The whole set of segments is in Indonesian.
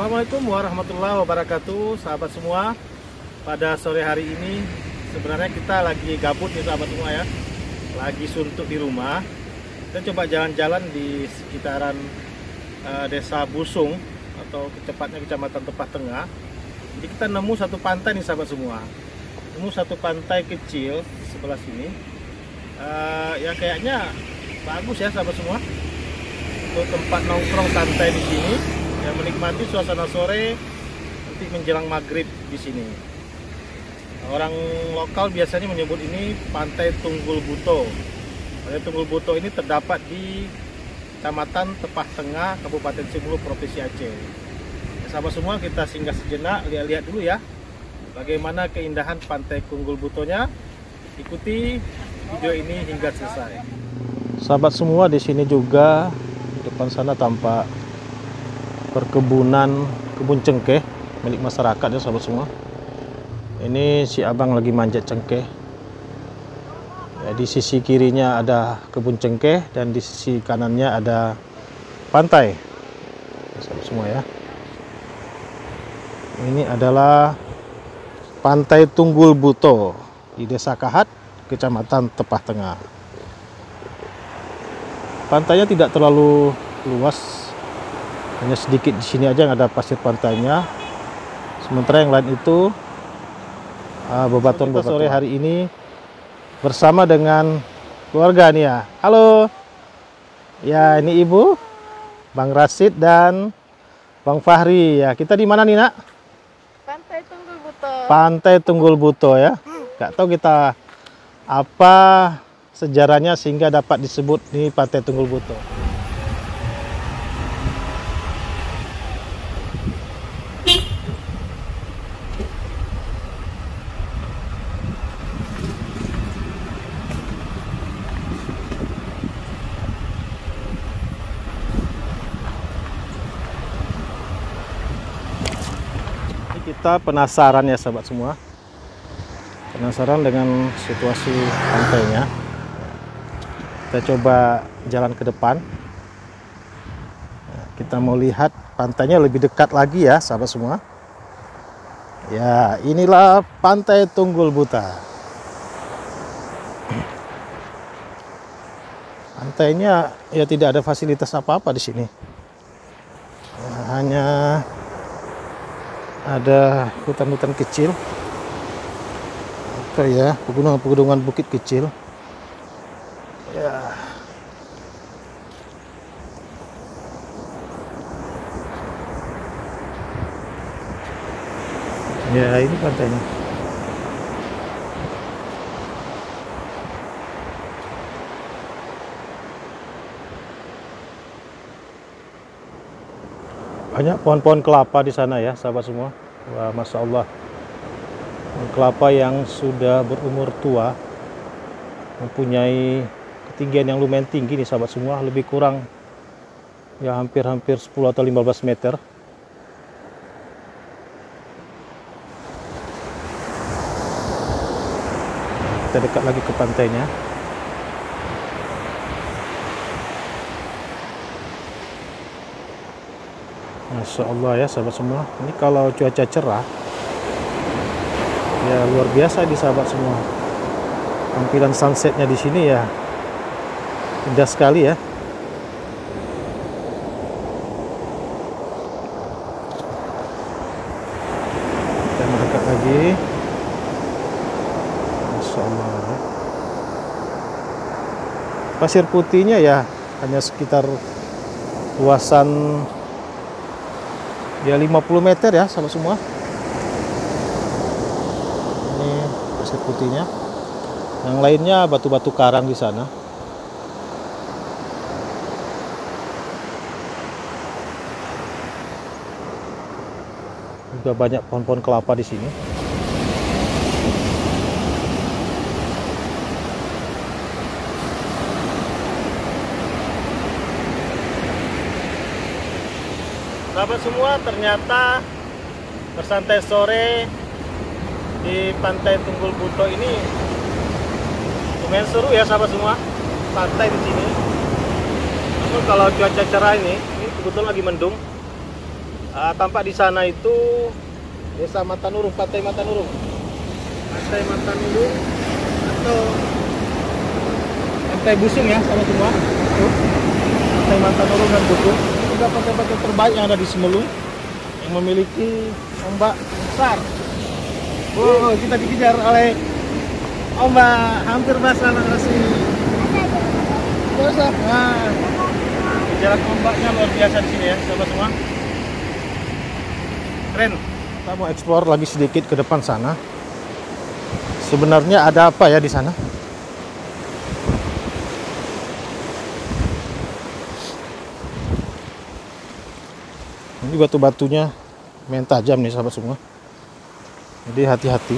Assalamualaikum warahmatullahi wabarakatuh, sahabat semua. Pada sore hari ini sebenarnya kita lagi gabut nih sahabat semua ya, lagi suntuk di rumah. Kita coba jalan-jalan di sekitaran desa Busung atau tepatnya kecamatan Tepah Tengah. Jadi kita nemu satu pantai nih sahabat semua, nemu satu pantai kecil di sebelah sini. Ya kayaknya bagus ya sahabat semua, untuk tempat nongkrong santai di sini, yang menikmati suasana sore nanti menjelang maghrib di sini. Orang lokal biasanya menyebut ini Pantai Tunggul Buto. Pantai Tunggul Buto ini terdapat di Kecamatan Tepah Tengah, Kabupaten Sibulu, Provinsi Aceh. Ya, sahabat semua, kita singgah sejenak, lihat-lihat dulu ya bagaimana keindahan Pantai Tunggul Butonya. Ikuti video ini hingga selesai. Sahabat semua, di sini juga di depan sana tampak perkebunan kebun cengkeh milik masyarakat ya sahabat semua. Ini si abang lagi manjat cengkeh ya, di sisi kirinya ada kebun cengkeh dan di sisi kanannya ada pantai ya, sahabat semua ya. Ini adalah Pantai Tunggul Buto di Desa Kahat, Kecamatan Tepah Tengah. Pantainya tidak terlalu luas, hanya sedikit di sini aja yang ada pasir pantainya. Sementara yang lain itu bebatuan-bebatuan. Sore hari ini bersama dengan keluarga nih ya. Halo. Ya, ini Ibu, Bang Rasid dan Bang Fahri ya. Kita di mana nih, Nak? Pantai Tunggul Buto. Pantai Tunggul Buto ya. Nggak tahu kita apa sejarahnya sehingga dapat disebut nih Pantai Tunggul Buto. Kita penasaran ya sahabat semua, penasaran dengan situasi pantainya. Kita coba jalan ke depan. Kita mau lihat pantainya lebih dekat lagi ya sahabat semua. Ya, inilah Pantai Tunggul Buto. Pantainya ya tidak ada fasilitas apa-apa di sini. Ya, hanya ada hutan-hutan kecil atau ya pegunungan-pegunungan bukit kecil ya. Ya, ini pantainya. Banyak pohon-pohon kelapa di sana ya sahabat semua. Wah, Masya Allah, pohon kelapa yang sudah berumur tua, mempunyai ketinggian yang lumayan tinggi nih sahabat semua, lebih kurang ya hampir 10 atau 15 meter. Kita dekat lagi ke pantainya. Masya Allah ya sahabat semua, ini kalau cuaca cerah ya luar biasa di sahabat semua. Tampilan sunsetnya di sini ya indah sekali ya. Kita mendekat lagi. Masya Allah ya. Pasir putihnya ya hanya sekitar luasan ya 50 meter ya sahabat semua. Ini pasir putihnya. Yang lainnya batu-batu karang di sana. Juga banyak pohon-pohon kelapa di sini. Sahabat semua, ternyata bersantai sore di Pantai Tunggul Buto ini lumayan seru ya sahabat semua. Pantai di sini. Namun kalau cuaca cerah ini kebetulan lagi mendung. Tampak di sana itu Desa Matanurung, Pantai Matanurung. Pantai Matanurung atau Pantai Busung ya, sama semua. Tuh. Pantai Matanurung dan Busung. Ini juga pantai-pantai terbaik yang ada di Semeru yang memiliki ombak besar. Wow, kita dikejar oleh ombak hampir basah nasi. Basah. Nah, jarak ombaknya luar biasa di sini ya, sahabat semua. Keren. Kita mau explore lagi sedikit ke depan sana. Sebenarnya ada apa ya di sana? Ini batu-batunya main tajam nih sahabat semua. Jadi hati-hati.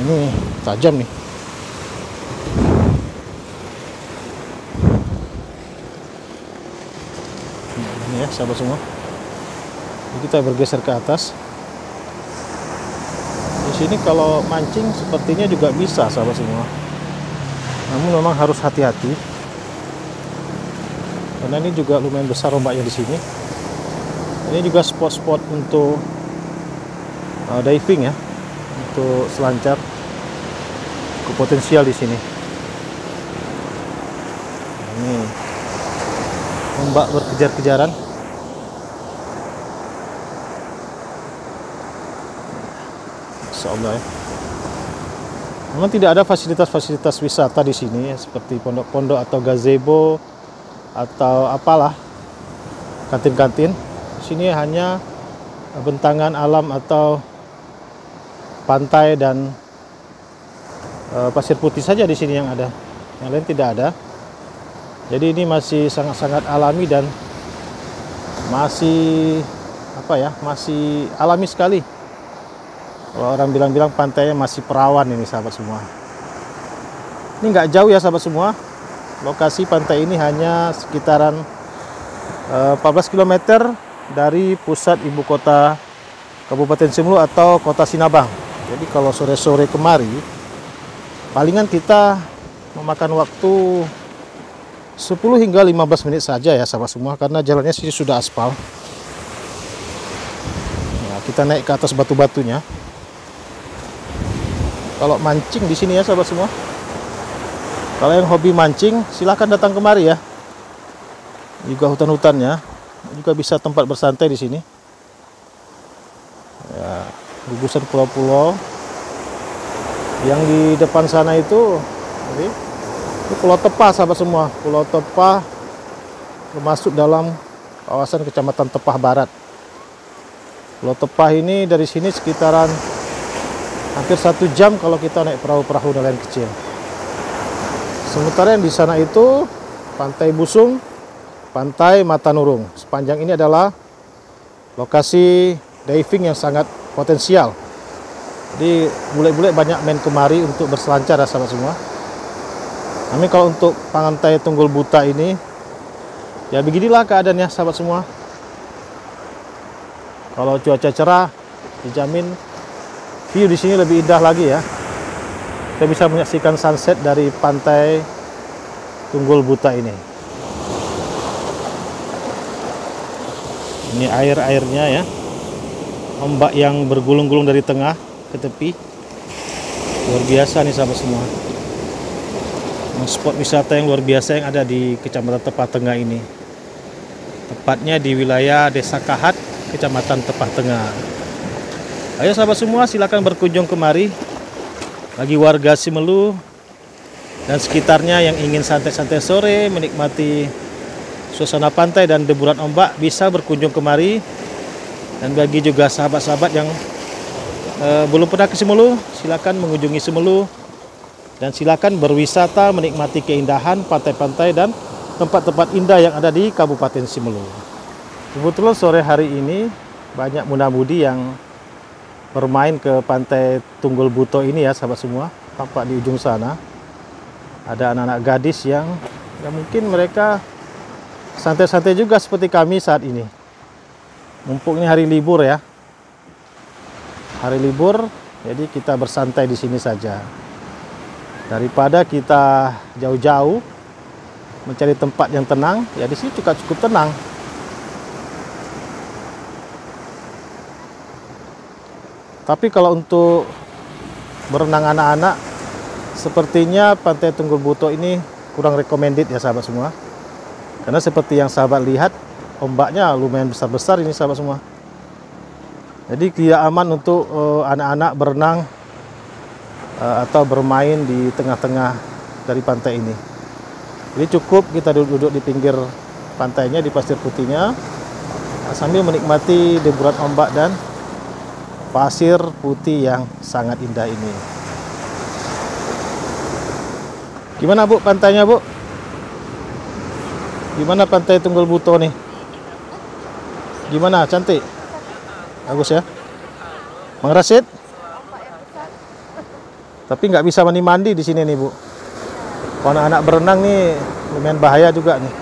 Ini tajam nih. Ini ya sahabat semua. Jadi kita bergeser ke atas. Di sini kalau mancing sepertinya juga bisa sahabat semua. Namun memang harus hati-hati. Karena ini juga lumayan besar ombaknya di sini. Ini juga spot-spot untuk diving ya, untuk selancar. Cukup potensial di sini. Ini ombak berkejar-kejaran. Insyaallah ya. Memang tidak ada fasilitas-fasilitas wisata di sini ya, seperti pondok-pondok atau gazebo atau apalah, kantin-kantin. Sini hanya bentangan alam atau pantai dan pasir putih saja di sini yang ada. Yang lain tidak ada. Jadi ini masih sangat-sangat alami dan masih apa ya? Masih alami sekali. Kalau orang bilang-bilang pantainya masih perawan ini sahabat semua. Ini nggak jauh ya sahabat semua. Lokasi pantai ini hanya sekitaran 14 km dari pusat ibu kota Kabupaten Semeru atau Kota Sinabang. Jadi kalau sore-sore kemari, palingan kita memakan waktu 10 hingga 15 menit saja ya sahabat semua, karena jalannya sini sudah aspal. Nah, kita naik ke atas batu-batunya. Kalau mancing di sini ya sahabat semua. Kalau yang hobi mancing, silahkan datang kemari ya. Juga hutan-hutannya. Juga bisa tempat bersantai di sini. Ya, gugusan pulau-pulau. Yang di depan sana itu Pulau Tepah sahabat semua. Pulau Tepah termasuk dalam kawasan Kecamatan Tepah Barat. Pulau Tepah ini dari sini sekitaran hampir 1 jam kalau kita naik perahu-perahu nelayan kecil. Sementara yang di sana itu Pantai Busung, Pantai Matanurung. Sepanjang ini adalah lokasi diving yang sangat potensial. Jadi bule-bule banyak main kemari untuk berselancar ya sahabat semua. Namun kalau untuk Pantai Tunggul Buta ini, ya beginilah keadaannya sahabat semua. Kalau cuaca cerah, dijamin view di sini lebih indah lagi ya. Kita bisa menyaksikan sunset dari Pantai Tunggul Buta ini. Ini air-airnya ya. Ombak yang bergulung-gulung dari tengah ke tepi. Luar biasa nih sahabat semua. Spot wisata yang luar biasa yang ada di Kecamatan Tepah Tengah ini. Tepatnya di wilayah Desa Kahat, Kecamatan Tepah Tengah. Ayo sahabat semua, silakan berkunjung kemari. Bagi warga Semeru dan sekitarnya yang ingin santai-santai sore, menikmati suasana pantai dan deburan ombak, bisa berkunjung kemari. Dan bagi juga sahabat-sahabat yang belum pernah ke Semeru, silakan mengunjungi Semeru dan silakan berwisata, menikmati keindahan pantai-pantai dan tempat-tempat indah yang ada di Kabupaten Semeru. Kebetulan sore hari ini banyak muda-mudi yang bermain ke Pantai Tunggul Buta ini ya sahabat semua. Tampak di ujung sana ada anak-anak gadis yang mungkin mereka santai-santai juga seperti kami saat ini. Mumpung ini hari libur ya. Hari libur, jadi kita bersantai di sini saja. Daripada kita jauh-jauh mencari tempat yang tenang, ya di sini juga cukup tenang. Tapi kalau untuk berenang anak-anak, sepertinya Pantai Tunggul Buto ini kurang recommended ya sahabat semua. Karena seperti yang sahabat lihat, ombaknya lumayan besar-besar ini sahabat semua. Jadi tidak aman untuk anak-anak berenang atau bermain di tengah-tengah dari pantai ini. Jadi cukup kita duduk-duduk di pinggir pantainya, di pasir putihnya, sambil menikmati deburan ombak dan pasir putih yang sangat indah ini. Gimana Bu pantainya Bu? Gimana Pantai Tunggul Buto nih? Gimana, cantik? Bagus ya? Mang Rasid? Tapi nggak bisa mandi-mandi di sini nih Bu. Kalau anak-anak berenang nih lumayan bahaya juga nih.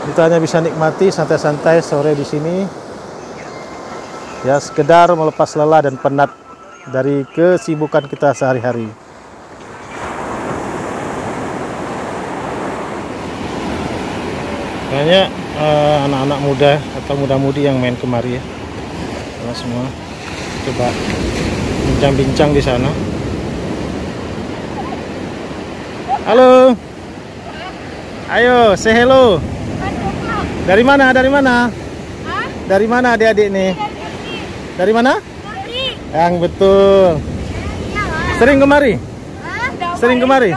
Kita hanya bisa nikmati santai-santai sore di sini. Ya sekedar melepas lelah dan penat dari kesibukan kita sehari-hari. Kayaknya anak-anak muda atau muda-mudi yang main kemari ya. Nah, semua coba bincang-bincang di sana. Halo. Ayo, say hello. Dari mana? Dari mana? Dari mana adik-adik nih? Dari mana? Yang betul. Sering kemari? Sering kemari?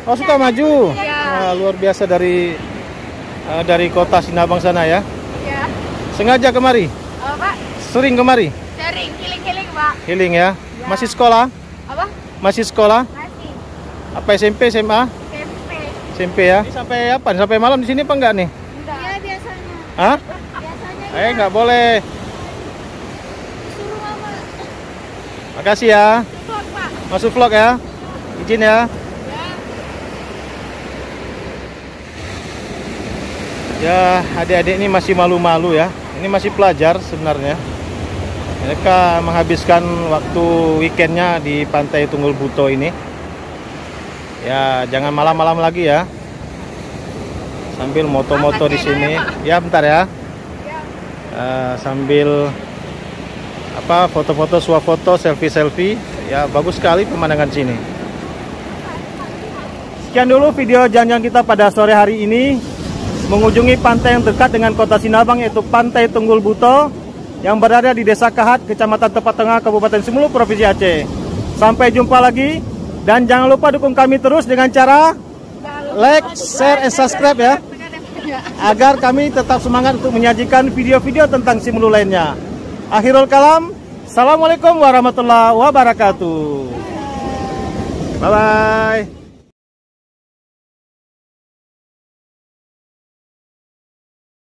Oh, suka maju? Wah, luar biasa dari kota Sinabang sana ya? Iya. Sengaja kemari? Pak. Sering kemari? Sering, healing Pak. Healing ya? Masih sekolah? Apa? Masih sekolah? Masih. Apa SMP, SMA? SMP. SMP ya? Ini sampai apa? Sampai malam di sini apa enggak nih? Enggak. Iya, biasanya. Hah? Biasanya. Nggak boleh. Suruh Mama. Makasih ya. Vlog, Pak. Masuk vlog ya? Izin ya. Ya, adik-adik ini masih malu-malu ya. Ini masih pelajar sebenarnya. Mereka menghabiskan waktu weekendnya di Pantai Tunggul Buto ini. Ya, jangan malam-malam lagi ya. Sambil moto-moto di sini. Ya, bentar ya. Sambil apa foto-foto, swafoto, selfie-selfie. Ya, bagus sekali pemandangan sini. Sekian dulu video jalan-jalan kita pada sore hari ini. Mengunjungi pantai yang dekat dengan kota Sinabang, yaitu Pantai Tunggul Buto yang berada di Desa Kahat, Kecamatan Tepat Tengah, Kabupaten Sumulu, Provinsi Aceh. Sampai jumpa lagi dan jangan lupa dukung kami terus dengan cara like, share, and subscribe ya, agar kami tetap semangat untuk menyajikan video-video tentang Simulu lainnya. Akhirul kalam, assalamualaikum warahmatullahi wabarakatuh. Bye bye.